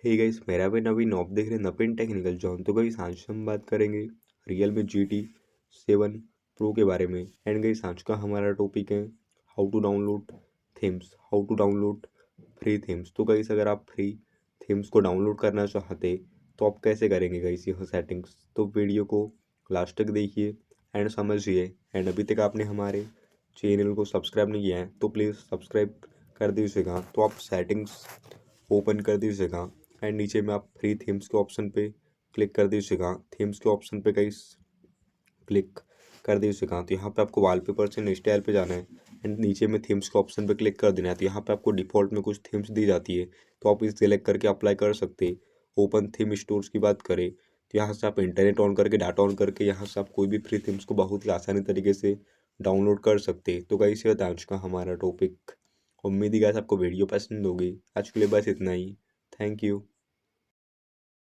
Hey guys, मेरा भी नवीन आप देख रहे हैं नवीन टेक्निकल जॉन। तो गाइस आज हम बात करेंगे Realme GT 7 Pro के बारे में। एंड गाइस आज का हमारा टॉपिक है how to download themes, how to download free themes. तो गाइस अगर आप फ्री थीम्स को डाउनलोड करना चाहते तो आप कैसे करेंगे गाइस यह सेटिंग्स। तो वीडियो को लास्ट तक देखिए एंड समझिए। एंड अभी तक आपने हमारे चैनल को सब्सक्राइब नहीं किया है तो प्लीज़ सब्सक्राइब कर दीजिएगा। तो आप सेटिंग्स ओपन कर दीजिएगा एंड नीचे में आप फ्री थीम्स के ऑप्शन पे क्लिक कर दीजिएगा। थीम्स के ऑप्शन पे कहीं क्लिक कर दीजिएगा तो यहाँ पे आपको वॉलपेपर से स्टाइल पे जाना है एंड नीचे में थीम्स के ऑप्शन पे क्लिक कर देना है। तो यहाँ पे आपको डिफ़ॉल्ट में कुछ थीम्स दी जाती है तो आप इसे सेलेक्ट करके अप्लाई कर सकते हैं। ओपन थीम स्टोर्स की बात करें तो यहाँ से आप इंटरनेट ऑन करके डाटा ऑन करके यहाँ से आप कोई भी फ्री थीम्स को बहुत ही आसानी तरीके से डाउनलोड कर सकते हैं। तो गाइस ये था आज का हमारा टॉपिक। उम्मीद है गाइस आपको वीडियो पसंद होगी। आज के लिए बस इतना ही। Thank you.